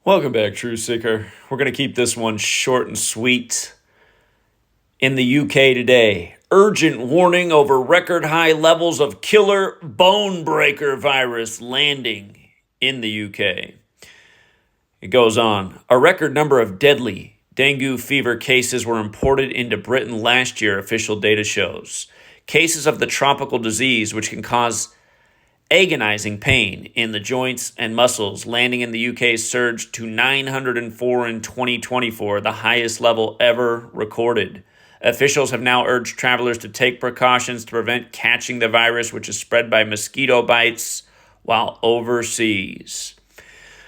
Welcome back, True Seeker. We're going to keep this one short and sweet. In the UK today, urgent warning over record high levels of killer bone breaker virus landing in the UK. It goes on. A record number of deadly dengue fever cases were imported into Britain last year, official data shows. Cases of the tropical disease, which can cause agonizing pain in the joints and muscles, landing in the UK surged to 904 in 2024, the highest level ever recorded. Officials have now urged travelers to take precautions to prevent catching the virus, which is spread by mosquito bites while overseas.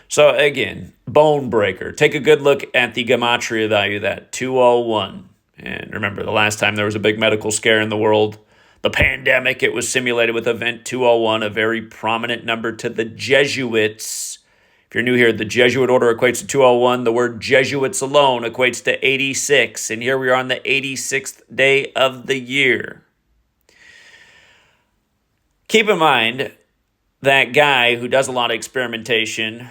So again, bone breaker. Take a good look at the Gematria value, that 201. And remember, the last time there was a big medical scare in the world, the pandemic, it was simulated with event 201, a very prominent number to the Jesuits. If you're new here, the Jesuit order equates to 201. The word Jesuits alone equates to 86. And here we are on the 86th day of the year. Keep in mind that guy who does a lot of experimentation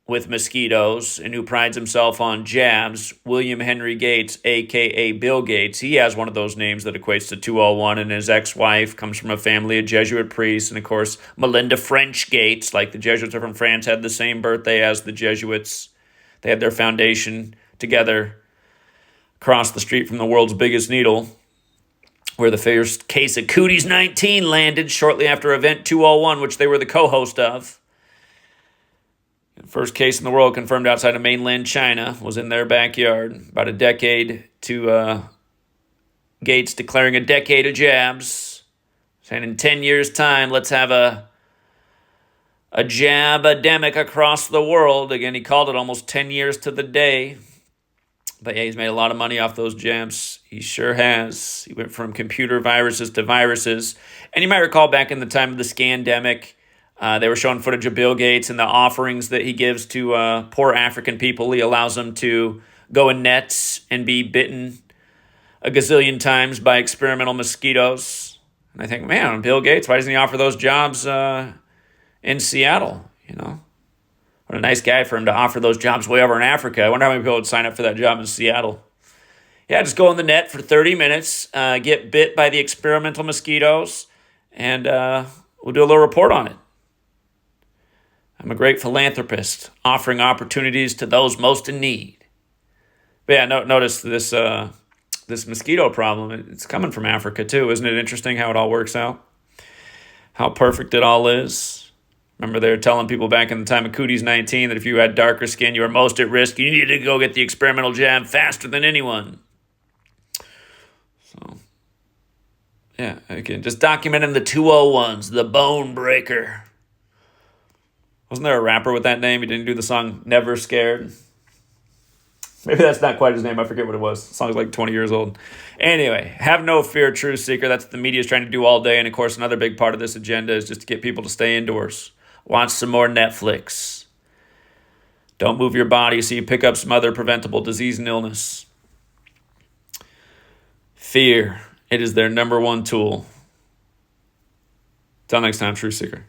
with mosquitoes and who prides himself on jabs, William Henry Gates, a.k.a. Bill Gates. He has one of those names that equates to 201, and his ex-wife comes from a family of Jesuit priests. And, of course, Melinda French Gates, like the Jesuits are from France, had the same birthday as the Jesuits. They had their foundation together across the street from the world's biggest needle, where the first case of Cooties 19 landed shortly after Event 201, which they were the co-host of. First case in the world confirmed outside of mainland China was in their backyard. About a decade to Gates declaring a decade of jabs. Saying in 10 years' time, let's have a jab-ademic across the world. Again, he called it almost 10 years to the day. But yeah, he's made a lot of money off those jabs. He sure has. He went from computer viruses to viruses. And you might recall back in the time of the scandemic, they were showing footage of Bill Gates and the offerings that he gives to poor African people. He allows them to go in nets and be bitten a gazillion times by experimental mosquitoes. And I think, man, Bill Gates, why doesn't he offer those jobs in Seattle? You know, what a nice guy for him to offer those jobs way over in Africa. I wonder how many people would sign up for that job in Seattle. Yeah, just go in the net for 30 minutes, get bit by the experimental mosquitoes, and we'll do a little report on it. I'm a great philanthropist, offering opportunities to those most in need. But yeah, notice this this mosquito problem. It's coming from Africa too. Isn't it interesting how it all works out? How perfect it all is. Remember they were telling people back in the time of Cooties 19 that if you had darker skin, you were most at risk. You needed to go get the experimental jab faster than anyone. So, yeah, again, just documenting the 201s, the bone breaker. Wasn't there a rapper with that name? He didn't do the song Never Scared. Maybe that's not quite his name. I forget what it was. The song's like 20 years old. Anyway, have no fear, True Seeker. That's what the media is trying to do all day. And, of course, another big part of this agenda is just to get people to stay indoors. Watch some more Netflix. Don't move your body so you pick up some other preventable disease and illness. Fear. It is their number one tool. Till next time, True Seeker.